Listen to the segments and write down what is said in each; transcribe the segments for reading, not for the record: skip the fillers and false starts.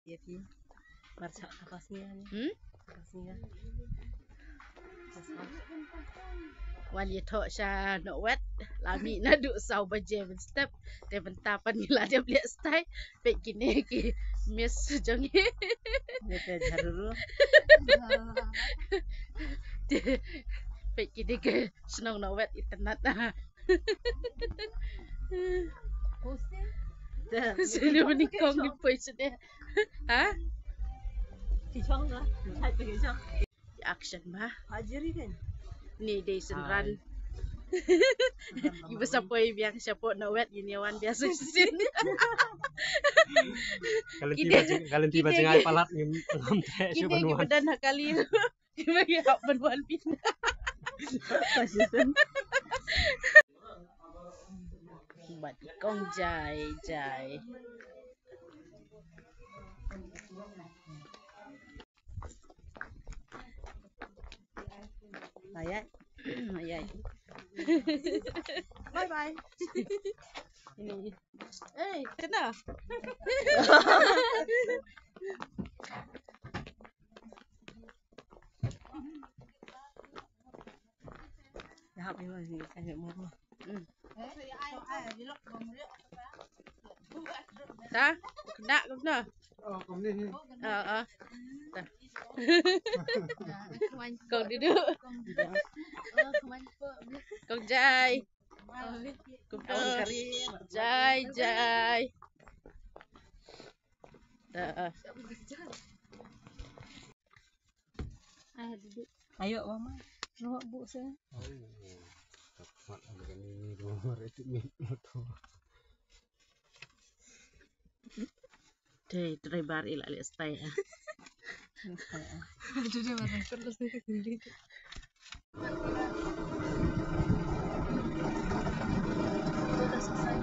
Jadi marca kapasnya kapasnya Wan ye thok sha no wet lami na du sau ba je ben step te ben tapan ni la dia beli style pe kini ki miss jong ye Nete dulu pe kini ke senang no wet internet na sini ni kong ni poi sini ha Kichong lah, hai pe kichong. action ba Ajeri kan. ni day senran ibu sapoi biang siapa no wet gini wan biasa sini kalian tiba cengai palat ngam teh kini coba nuan badan kali bagi hak benuan pindah buat kong jai Ayat. ayai Bye bye. ini kena Ya, memang ni saya mau. ta kena kena oh kom ni kong duduk kong jai jai Ayo mama. Luak bu saya. mat ada ni rumah itu mi motor Deh, terlebar ilah lihat stay ya. Aduh dia marah terus sendiri. Sudah selesai.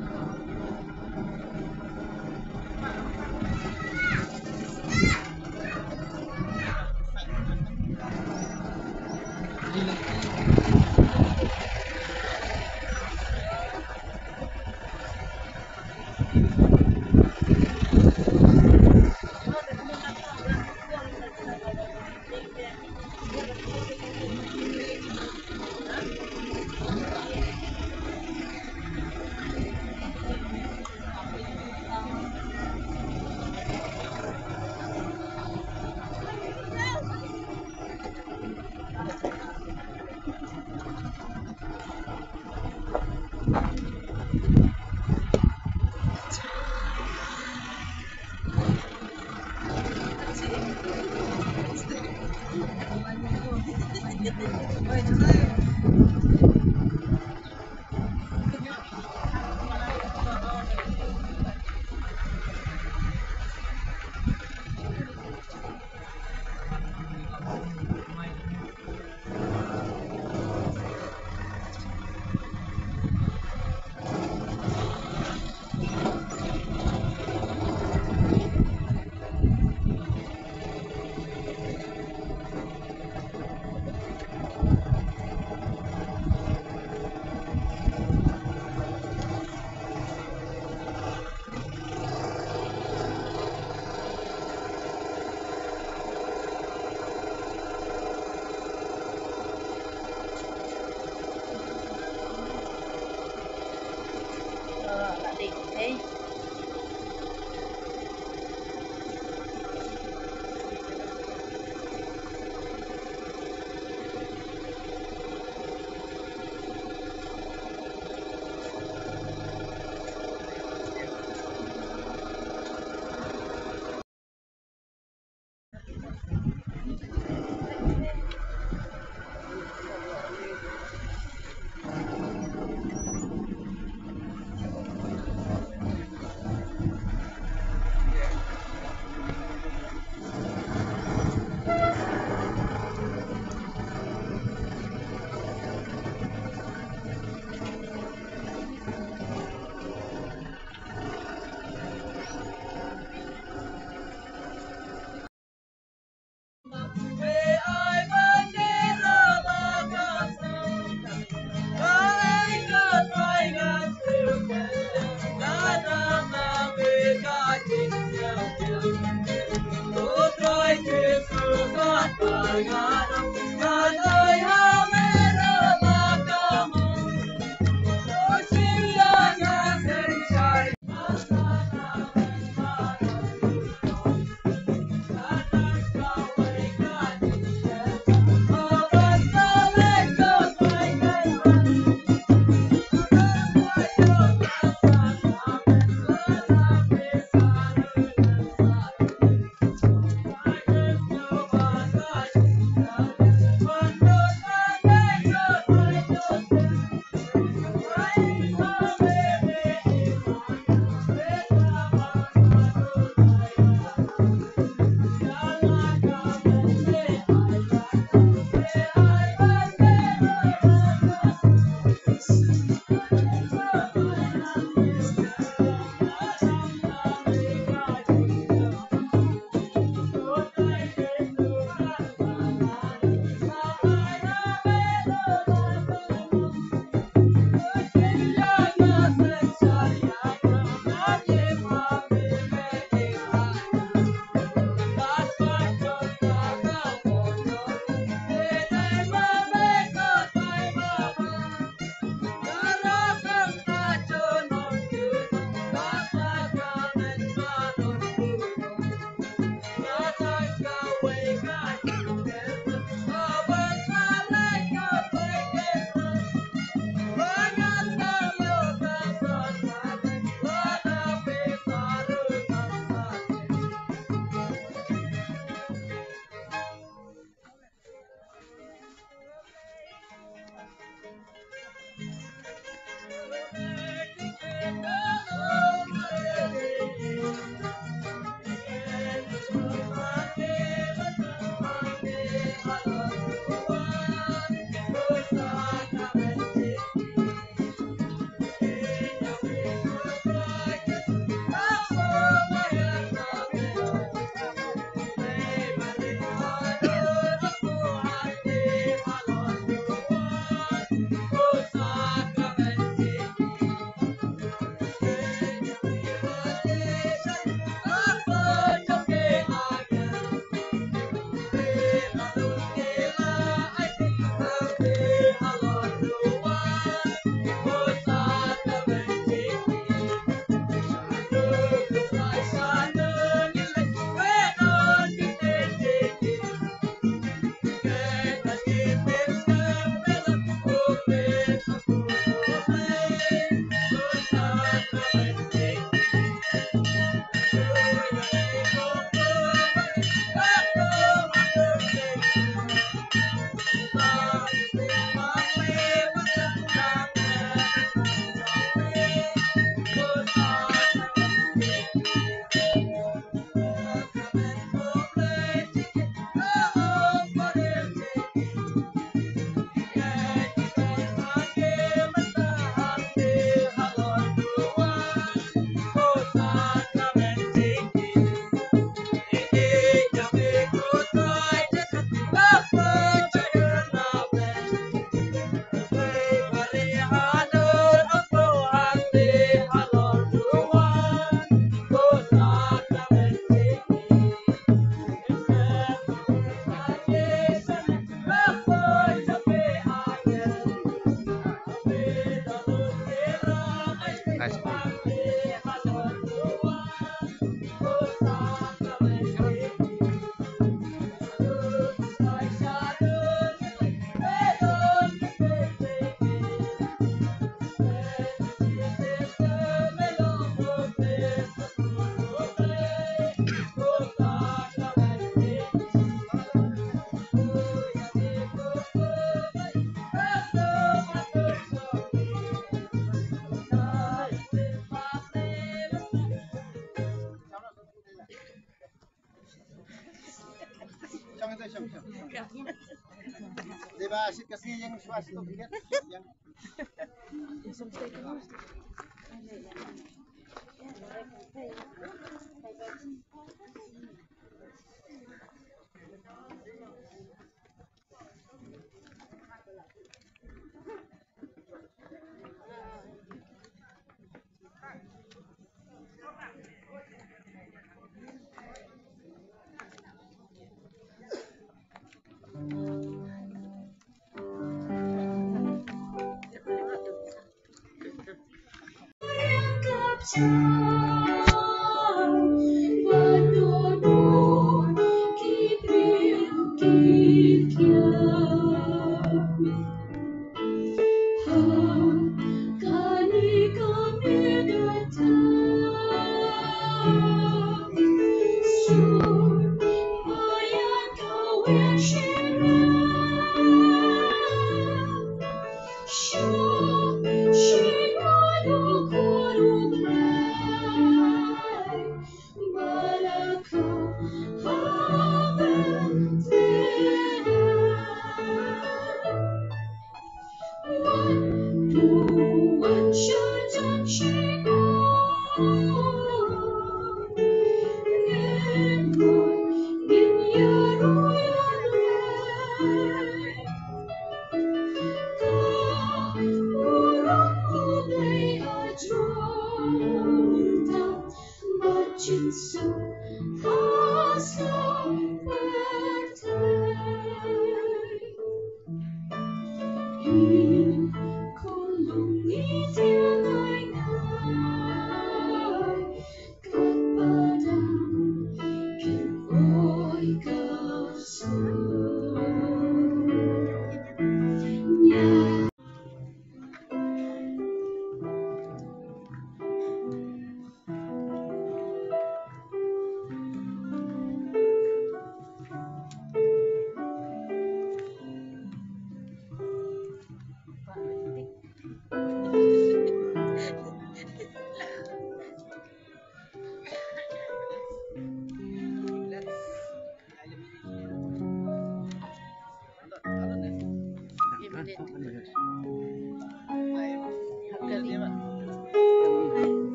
Di ba asyik kasi yung swasto bigat yang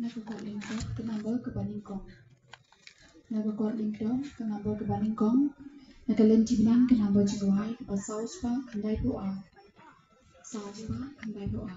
Nagkukuha lingkod, kanambol kabaningkong. Nagkukuha lingkod, kanambol kabaningkong. Nagalantibinan, kanambol jiwai, kapasauspa, kanday bu'a. Sauspa, kanday bu'a.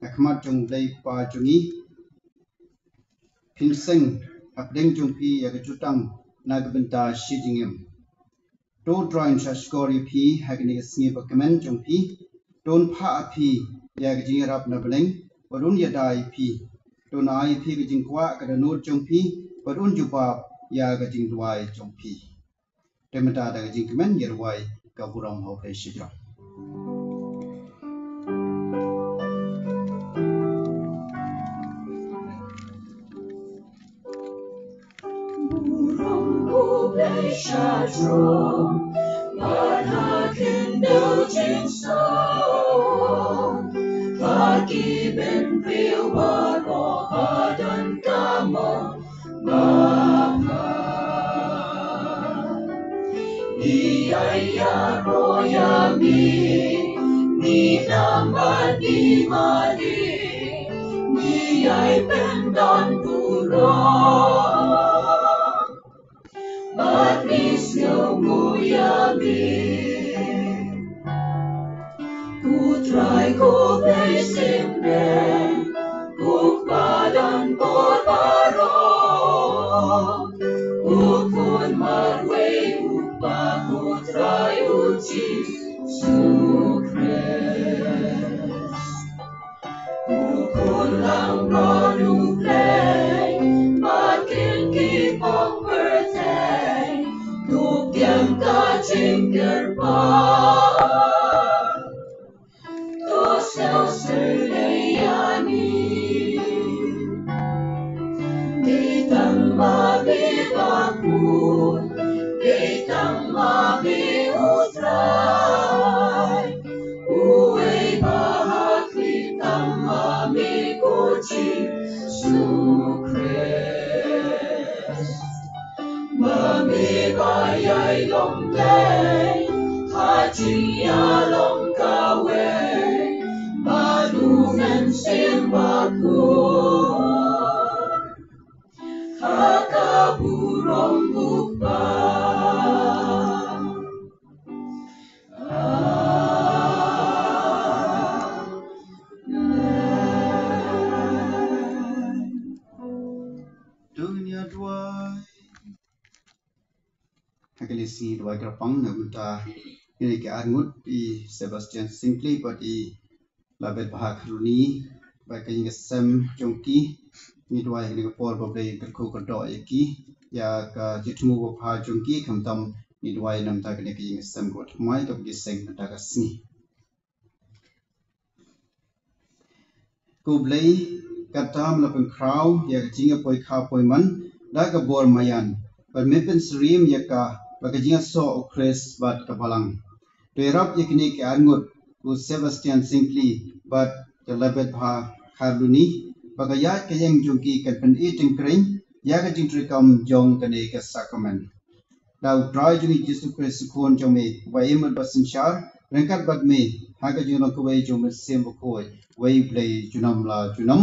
Akmat jong lay pa jungi pinseng apdeng jong pi ya kejutang nagbenta shijingem do drawing shashkori pi hagni sngi bakamen jong pi don pha api ya kejingrap na beleng badun ya dai pi don ai pi kejing kwa kada not jong pi badun jubab ya kejing duai jong pi temata da kejing kemen yerwai kaburang ho pe shijra Shadron, but I can indulging song. Pag-ibig real baro adan kamo mama. Iyaya royami, ni naman ni mali, ni ay pendan burong. But miss no muyami ku try ko play simple ku badan barbaro ku pun marway upa ku try uji sukres ku kun lang ronu play makin keep on birthday yang kacing gerpan to sel serdayani ditang mabibaku ditang mabiutray uwe bahagi tang mabikuci sukres mami bayay lomplay, haji along kawe, madungan simbaku, hakaburong bupa. dunia dua Hagelisi dua gerpang namunta ini ke arngut di Sebastian Simply pada labet bahak runi bagi yang sem jongki ni dua yang por babai kerku kerdo iki ya ke jitmu bapa jongki kamtam ni dua yang namta kene ke yang sem got mai to giseng nata kasni ku blai katam lapeng kraw ya jinga poi kha poi man da ka bor mayan permipen stream ya ka bagajinga so okres bat kapalang terap yakni ke angut ku Sebastian Simply but the labet bha kharluni bagaya ke yang jungki kan pen eating kring ya ka jing trikam jong kane ke sacrament dau drai jungi Yesus Kristus kon jong me wai mat basin shar rengkat bat me ha ka jing ko wai jong me sem ko wai play junam la junam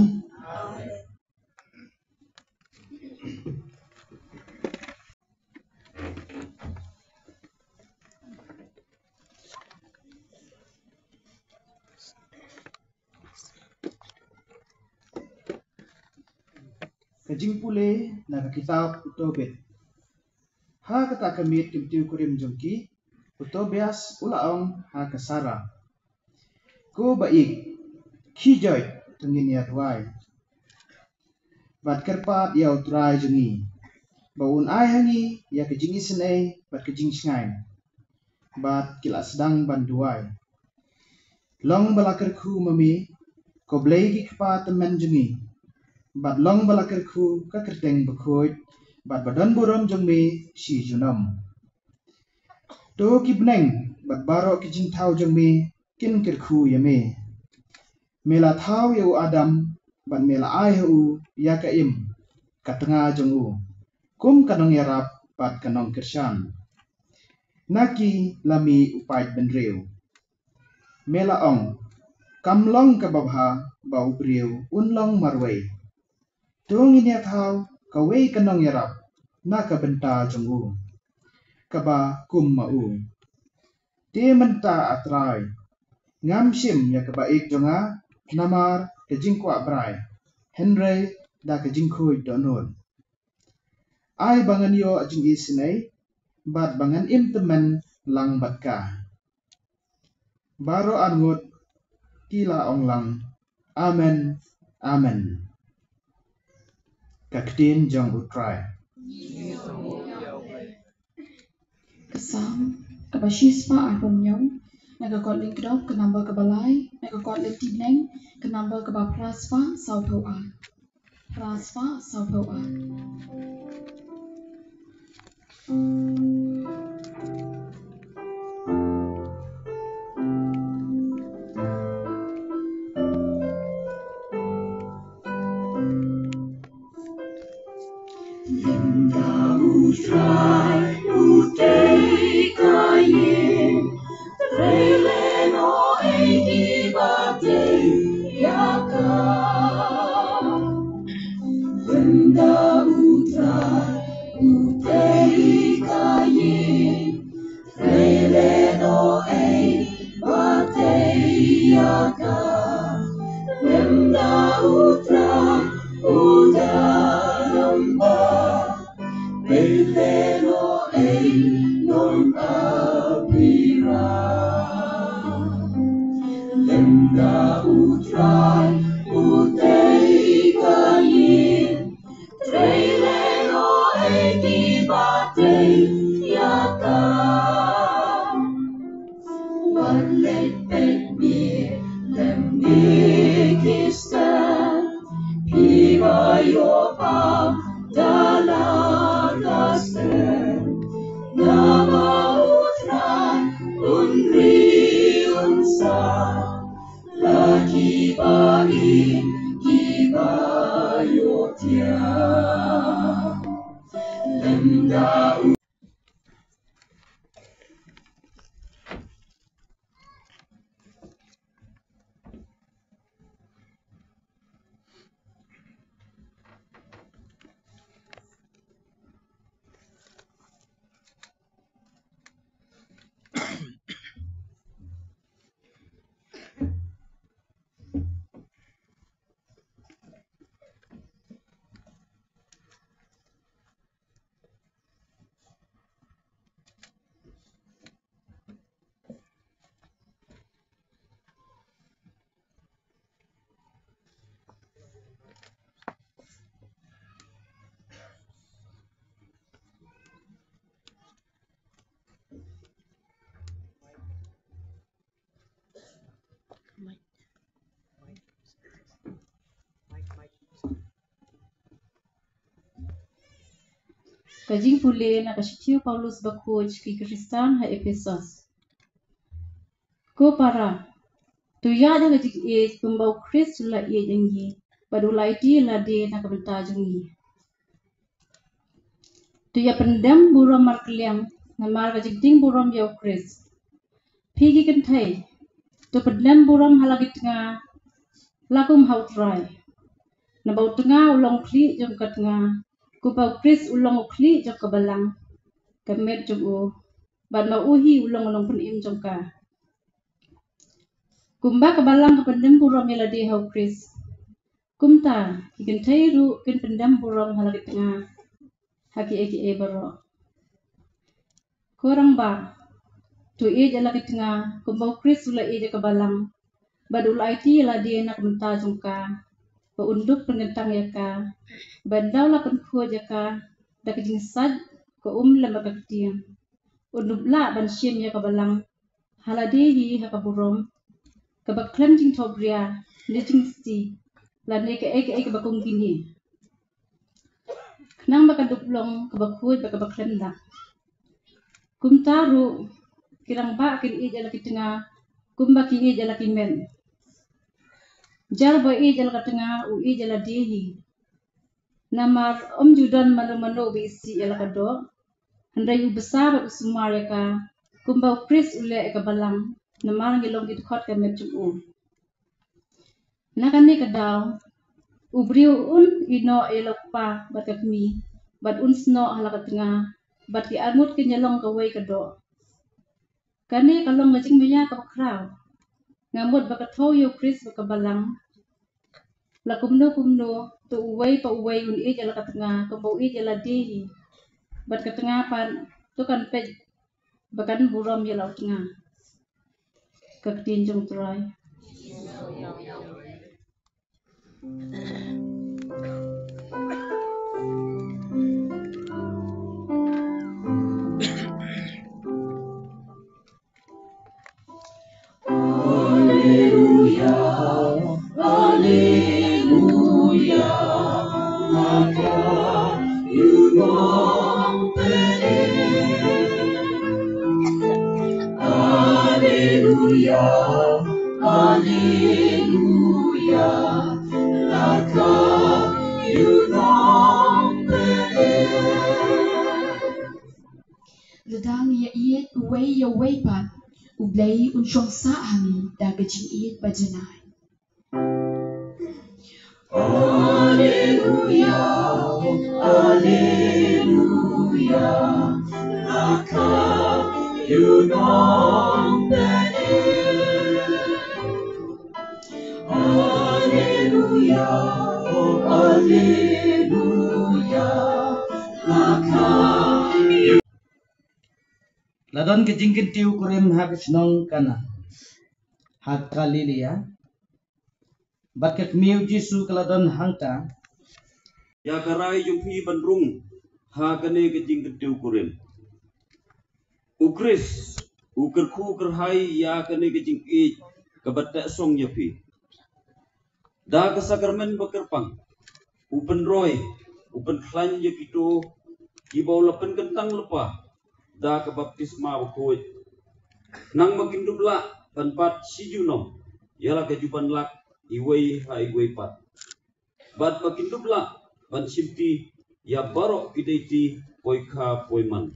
Kajing pule na kitab utobet. Ha kata kamit kimtiu kurim jongki utobias ulaong ha kasara. Ko baik kijoy tengin ya tuai. Bat kerpat ya utrai jengi. Baun ai hangi ya kejingi senai bat kejing sngai. Bat kila sedang banduai. Long balakerku mami ko blegi kepa temen jengi. Bat long balakerku ka kerteng bekoit bat badan borom jengme si junam. To kibneng bat baro kijing tau jengme kin kerku yame. Mela tau yau Adam bat mela ai hu ya ka im katengah jengu. Kum kanong yarap bat kanong kersan. Naki lami upait benreu. mela ong kamlong kababha bau briu unlong marwei tung inya thau kawei kanong yarap na kabenta jongu kaba kum mau te menta atrai ngam sim ya kaba ik jonga namar ke jingkwa brai henry da ke jingkhui donon ai bangan yo ajing isnei bat bangan im temen lang batka baro angut kila onglang amen amen kaktin jong utrai Kesam kabashispa arpom nyong nagakot ling kedok ke number kebalai nagakot ling tineng ke number keba praspa saupau a praspa saupau a Kajing pule na kashitiu Paulus bakuj ki Kristan ha Efesos. Ko para tuya da kajing pembau Kris la jengi padulai ti la de na kabenta jengi. Tuya pendam buram markliang na mar kajing ting buram yau Kris. Pigi kentai tu pendam buram halagit nga lakum hautrai. Na bau tengah ulong kli jong kat nga kupau Kris ulong ukli jong kabalang kamet jong u bad mauhi ulong penim jong ka kumba kabalang kapendem buram yala de hau Kris kumta ikan thairu kin pendam buram halagit nga haki eki baro kurang ba tu jala kit nga kumbau Kris ula jong kabalang badul IT yala de nak menta jong ka paunduk pengentang yaka bandau la penkhua jaka da kajing sad ko lama kaktiang undub la ban siem ya kabalang haladehi hakaburom kabaklam jing tobria jing sti la ne ke eke bakung gini nang bakaduplong kabakhua bakabaklam da kumtaru kirang ba kin jala kitnga kumba ki jala kimen jal boy jala katnga jala dehi namar judan mano bisi jala kado handai besar usumar ka kumbau Kris ule ka balang namal ngilong gid khot ka met chung nakani kadaw ubriu ino elokpa batakmi bat unsno halakat nga bat ki angut kinyalong kaway kado kani kalong ngajing maya kapakraw ngamot bakathoyo Chris bakabalang la kumno tu uway pa uway un jala katanga kabaw jala dehi bat katanga pan tu kan pej bakan buram jala tanga kaktin jong troy Ladang ya iet uway ya waypat ublay unsyong saami dagajing iet bajanay. Alleluia, Alleluia, laka yunong beni. Alleluia, Alleluia, laka Ladon kejingkin tiu kurim hak senong kana. Hak kalilia. Bakat miu Jisu keladon hangka. Ya karai jumpi bandrung hakane kejingkin tiu kurim. Ukris ukerku kerhai ya kane kejing i kebatak song yapi. Da kesakarmen bekerpang. Upen roy, upen klan ya gitu. Ibau lepen kentang lepa. Da ke baptisma bakoi nang makin dubla panpat si junom ialah kejuban lak iwei ha iwei pat bat makin dubla pan simti ya barok kidaiti poika poiman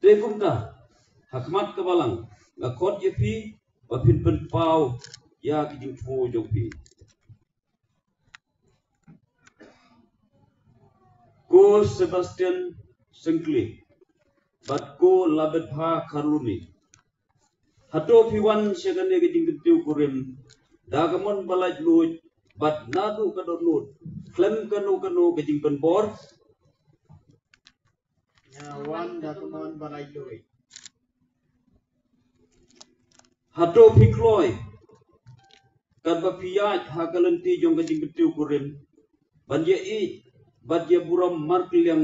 tepumta hakmat kebalang ngakot yepi bapin penpau ya kijing tuo jopi ko Sebastian Sengkli bat ko labet ha karuni hato piwan syagane gejing getiu kurim dagamon balaj luj bat nadu kadonut klem kanu gejing penbor Nyawan dagamon balai loy. hato pikloy kad bapiyaj ha kalenti jong gejing getiu kurim banje i bat ya buram markil yang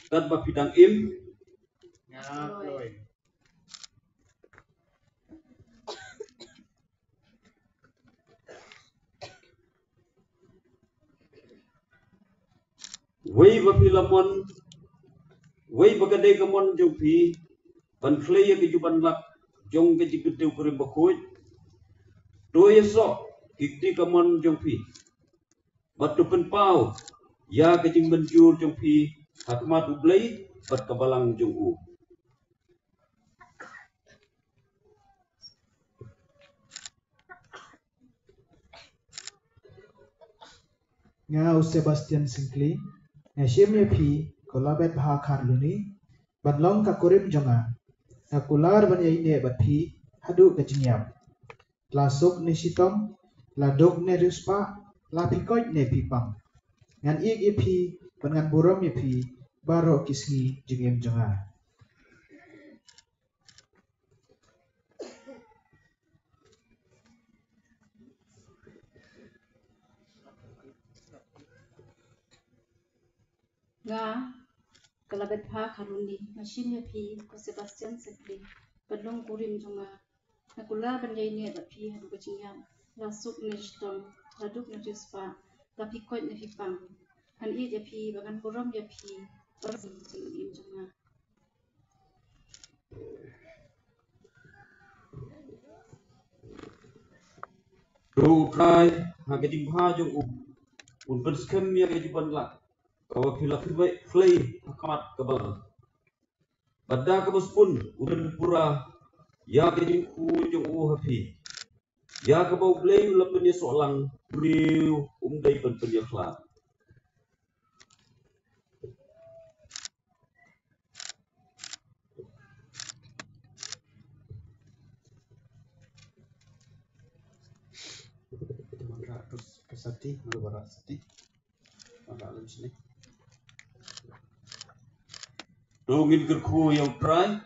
kad bapidang im Nyaploy. Wei bapilamon, wei bakadai kamon jompi, pan klaya kejuban lak jong kejigedeu kurim bakoi. Doya sok kikti kamon jompi. Batu penpau ya kejing benjur jompi hakmat ublai bat kabalang jongku. Ngau Sebastian Singkli, Nashim Yapi, Kolabet Baha Karluni, Banlong Kakurim Jonga, Nakular Banyaine Bapi, Hadu Kajinyam, Lasuk Nishitong, Ladok Neruspa, Lapikoit Nepipang, Ngan Ig Yapi, Bangan Buram Yapi, Baro Kisni Jingim Jonga. nga kalabet pa karuni machine pi ko Sebastian Sengkli badlong kurim jonga nakula banjay ni pi hadu kajingam lasuk nishtom laduk najuspa tapi koit nefipang an i pi bagan buram ya pi baru jingim jonga Do kai hakejing ha jong un berskem ya kejuban lak. Kau pila flay hakmat kabal. Pada kabus pun uben pura ya kejing ku jong happy ya ke bau blame lepenya solang riu dai pen penyakla Maka terus kesati melubara sati maka alam sini dongin kerku yang try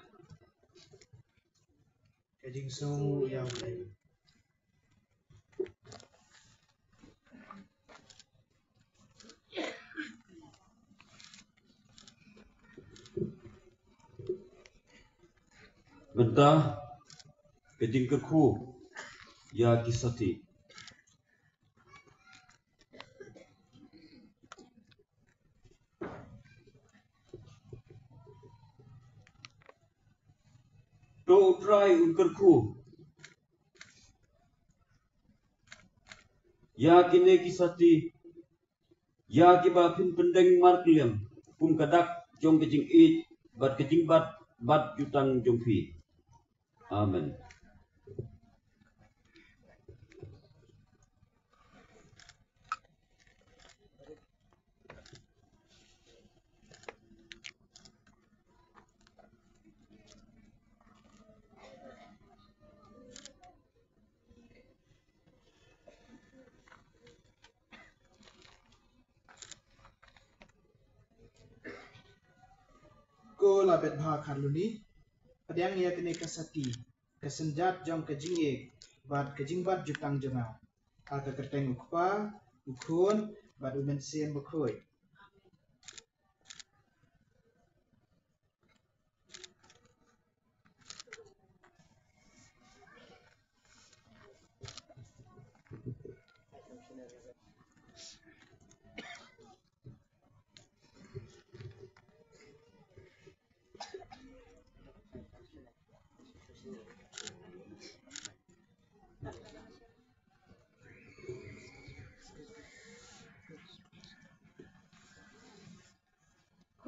Kajing su yang lain. Benda kejing kerku ya kisati do try kerku ya kine kisati ya kibapin pendeng markliam kadak jong kejing it bat kejing bat jutang jongpi amen. Ko labet bha kharluni padang ya kene kasati kasenjat jong kajing bat kajing bat jutang jonga aka kerteng ukpa ukhun bat umen sen bukhoi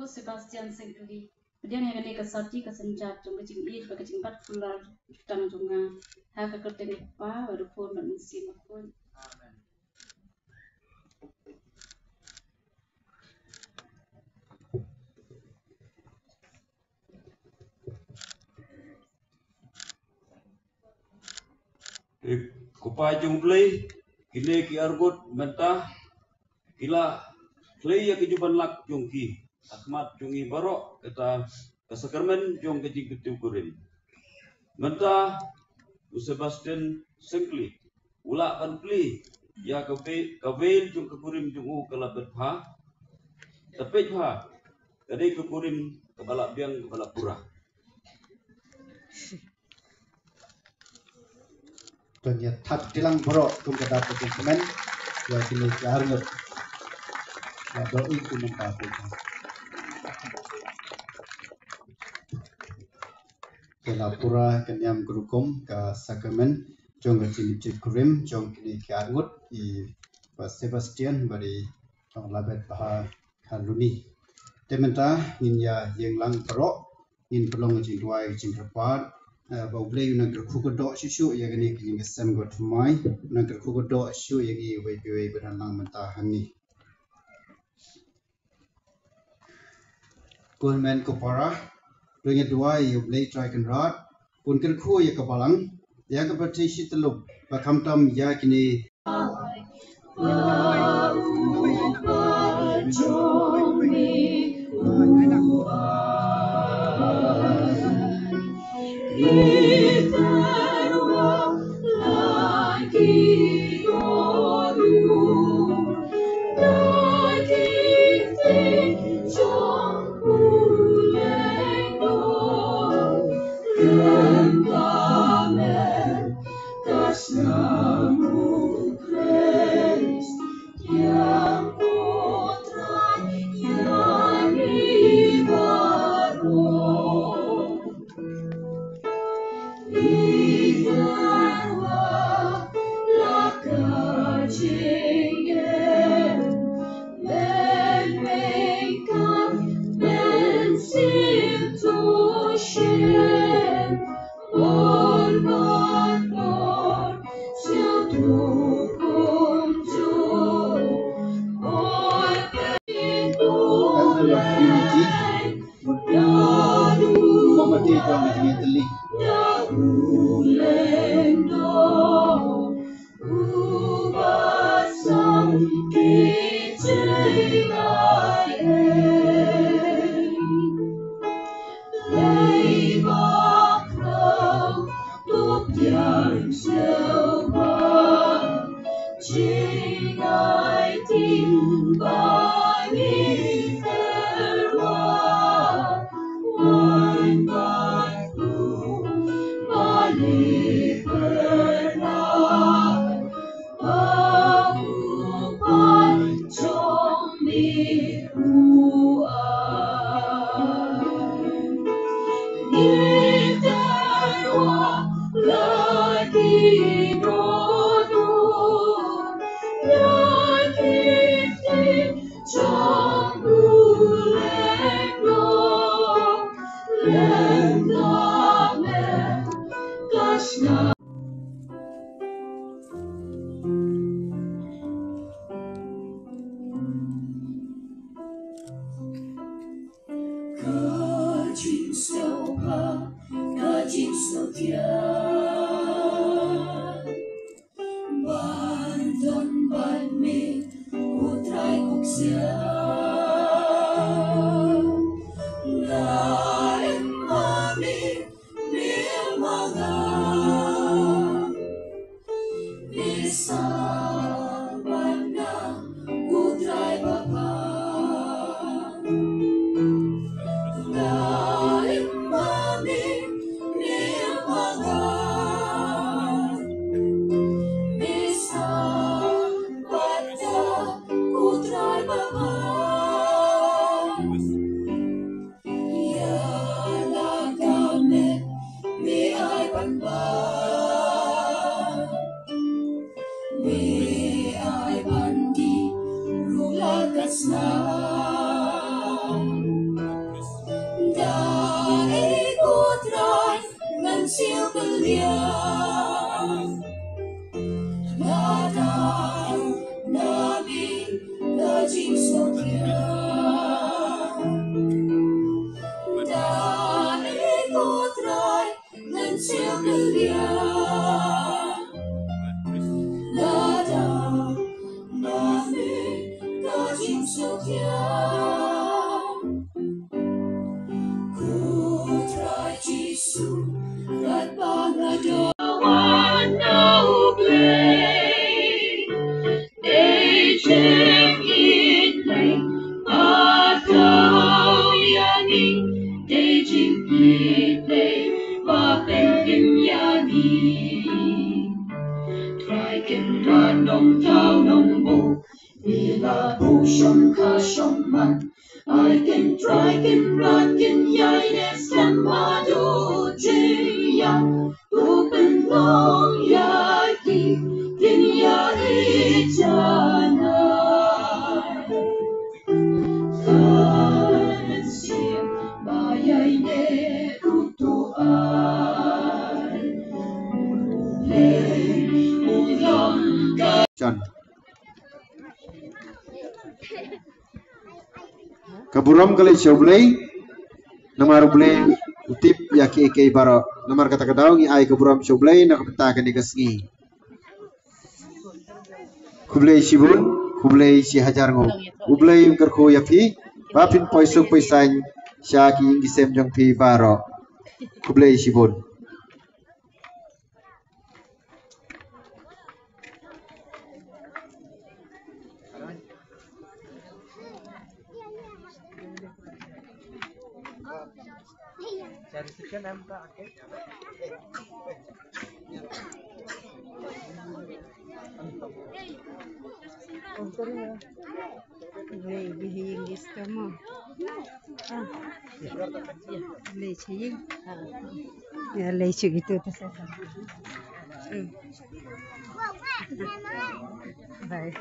Ko Sebastian Sengkeli. Dia yang kene kasati kasenjat jong kajing it ba kajing bat fular jutang jonga aka kerteng ukpa baru pun bat mesin bukhoi. amen. Kupai jong play kine ki argot mentah kila play ya kejuban lak jong ki akmat jongi barok kata kesakarmen jong kejing ketiu kurin mentah Sebastian Sengkli ula kan play ya kavel jong kekurim jong kalabet ha tapi ha kadai kekurim kebalak biang kebalak pura dan ya tak tilang borok kum kata dokumen ya kini kearnut ya doi kum mentapu kelapura kenyam gerukum ke sakramen jong kini kurim jong kini kearnut i Pak Sebastian bari jong labet bah kaluni tementa in ya yang lang borok in pelong jing duai jing rapat bau blei una gerku do shu ya gani king sem got mai una gerku do shu ya gi we beranang mentah hangi Kulmen ko para dengan dua ya blei try kan rat pun gerku ya kebalang ya ke bertisi teluk bakam tam ya kini Oh Kaburam kali coblay namar blay utip yaki kay baro namar kata kadaw ngi ay kaburam coblay nakapentakan ni kasngi kublay sibun kublay si hajar ngo kublay kerko yapi bapin poisok poisain syaki ngisem jong pi baro kublay sibun Leche gitu tuh saya. Baik.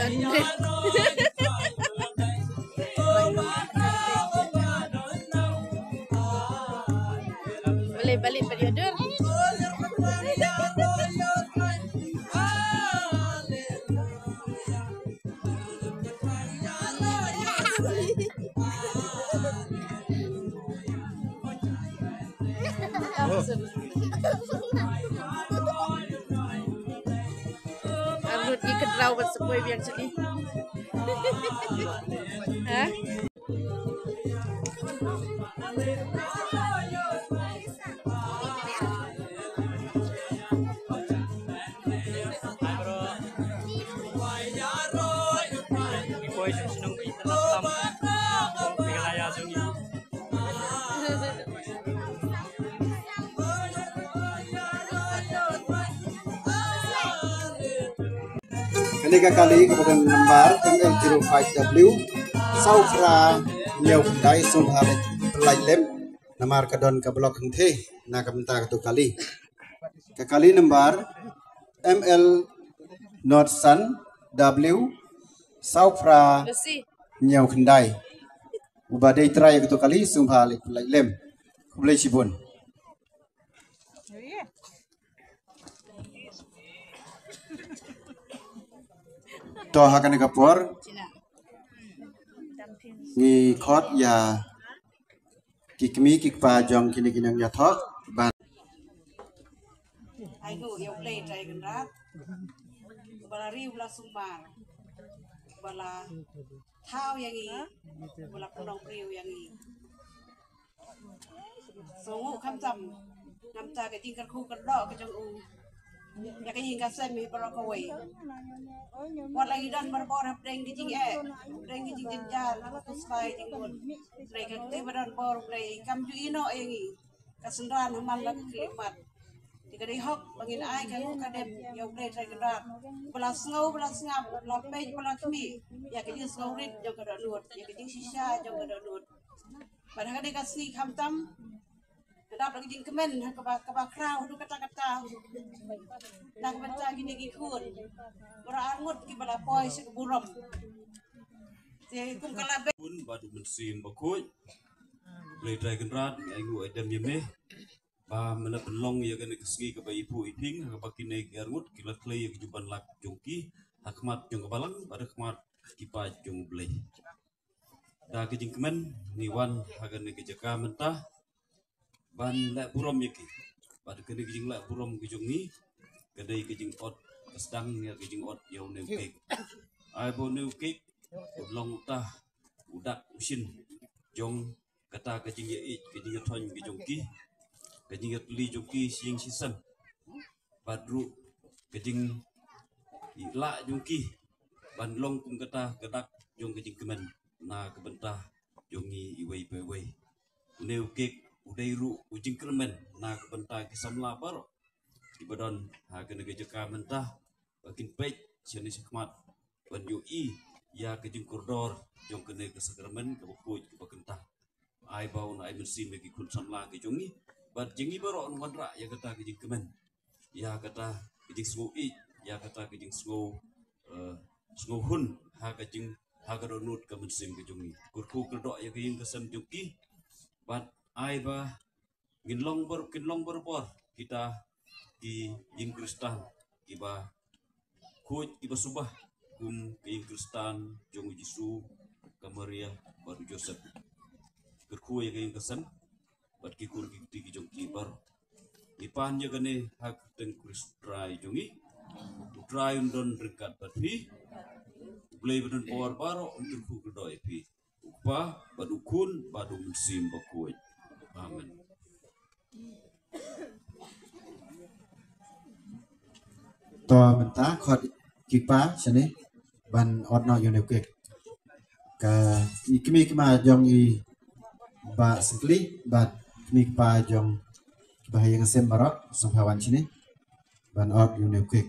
Boleh balik periode. Arut di kedraw bersepoi biang sini. Hah? Ketiga kali kepada lembar ML05W Saufra Nyau Kendai Sumpah Pelai Lem Namar Kadon ke Blok Hengte Nak Benta Ketu Kali Kekali lembar ML Nordsan W Saufra Nyau Kendai Ubadai Terai Ketu Kali Sumpah Pelai Lem Kublai Shibun Toh akan kapor ni khot ya kikmi kikpa jong kini kinang ya thok ban ai go yo play trai genrat bala riu la sumbar bala thao yang i bala pudong riu yang i songu kham jam nam ta cái ting kan khu kan do cái jong u ya cái nhìn cái xem mi bala ko wei wat lagi dan berbor preng di jing preng di jing jar ala ko sai jing gon preng ke te badan bor preng kam ju ino engi kasendan haman la klimat dikari hok bangin ai ka ka dem yo preng trai gerat belas ngau belas ngap la pe belas mi ya ke jing ngau rit jo ka lut ya ke jing sisa jo ka lut padahal ka dikasih kham tam Kedap lagi jing kemen keba krau tu kata-kata nak baca gini gikun berangut ki bala poi se keburom je kum kala be pun badu mensim bakoi le dragon rat ai ngu adam yeme ba mena penlong ya kan keski ke ibu iping ka bakine garngut kila klei ke juban lak jongki hakmat jong balang pada khmat kipa jong blei da ke jing kemen niwan hagan ke jaka mentah ban lek burom yaki pada kene kijing lek burom kijung ni kedai kijing ot sedang ya kijing ot yau ne kek ai bo ne kek long tah udak usin jong kata kijing ye kijing thon kijung ki kijing li jong ki sing sisan badru kijing la jong ki ban long kum kata kedak jong kijing kemen na kebentah jongi iwei pewei ne kek udai ru ujing kermen na kebentah kisam lapar di badan ha kena jeka mentah bakin pej sini sekmat ban ui ya kejing kordor jong kena kesekermen ke bukut ke bakentah ai bau na ai mensim bagi kun samla ke jongi bat jengi baro nuan ra ya kata kejing kemen ya kata kejing sngoi ya kata kejing sngo hun ha kejing ha kadonut ke mensim ke jongi kurku kedok ya kejing kesem joki bat ai ba ginlong berbor kita di Kristan iba kuj iba subah kum ke Kristan jong Yesu ke Maria baru Joseph kerku ya ke kesan bat ki kur ki jong kibar ipan ya gane hak teng Kristai jongi try undon rekat tapi play bedon power baro untuk ku kedoi pi upa badukun badu musim bakuj amen. Toa mentah khot kipa sini ban odno yunekek ka ikmi kema jong i ba simply bat kmi pa jong bahaya ngesem barok sampawan sini ban od yunekek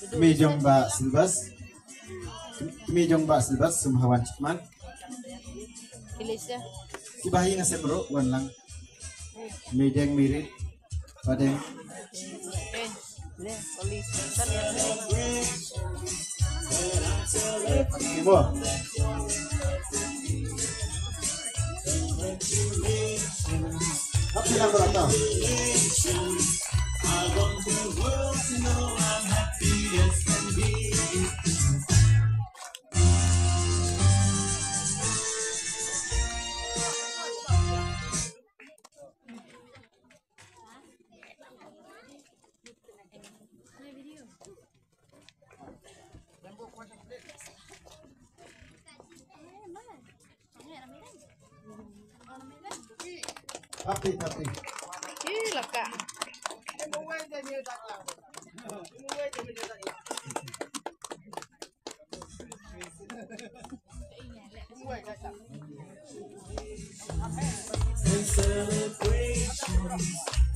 kmi jong ba silbas sampawan cikman Elisa. Ibahi nga semro wan lang. Medeng mirit. Padeng. Le, polis. San ya. Ibo. Apa yang berata? I want the world to know I'm happy as can be. Tapi. Gila kak. And celebrations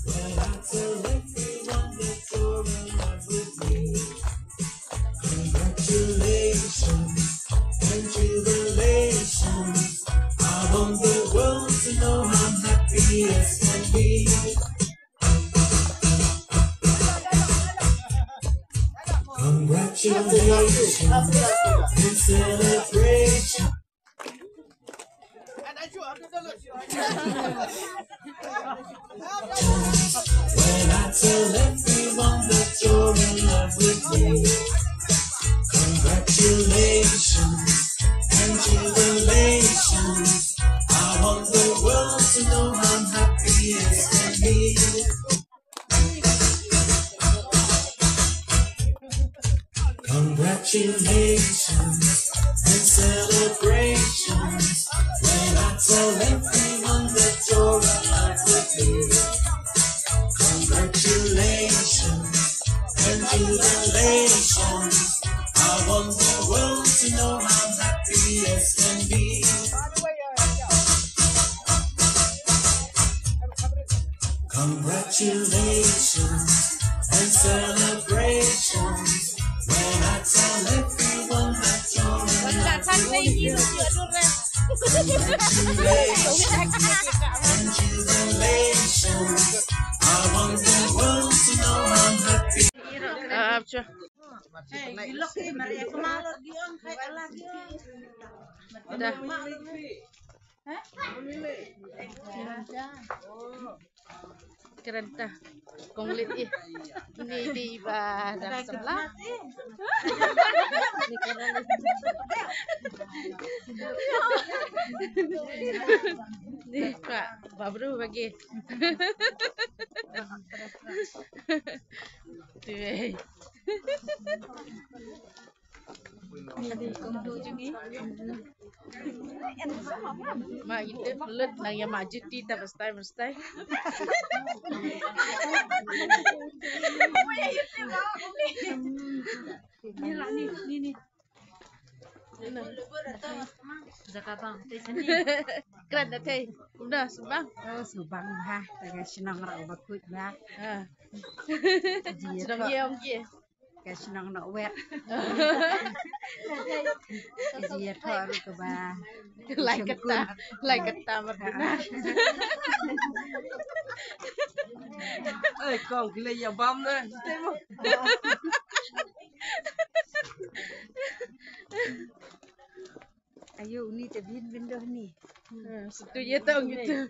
when I tell everyone that you're in love with me. Congratulations and jubilations. I want the world to know I'm happy as can be. Congratulations and celebration. When I tell everyone that you're in love with me. Congratulations and jubilations. I want the world to know I'm happy as can be. Congratulations and celebrations when I tell everyone that you're in love with me. Congratulations and jubilations. I want the world to know I'm happy as can be. Congratulations and celebrations when I tell everyone that you're in love with me. Congratulations and jubilations. I want the world to know I'm happy. Keren dah. Konglit ini ibadah sebelah. Nih Pak, Babru bagi. Tuh. Mak itu pelut nang yang maju di mestai. Ni. Zakabang. Keren dah teh. Udah subang. Oh, subang ha. Dengan senang rak bakut ba. Senang giam gi. Cái senang nak wet. Dia thor ke ba. Lai kata Martina. Ơi con cái lấy bom nữa. Ayo ni tebin window ni. Setuju tau gitu.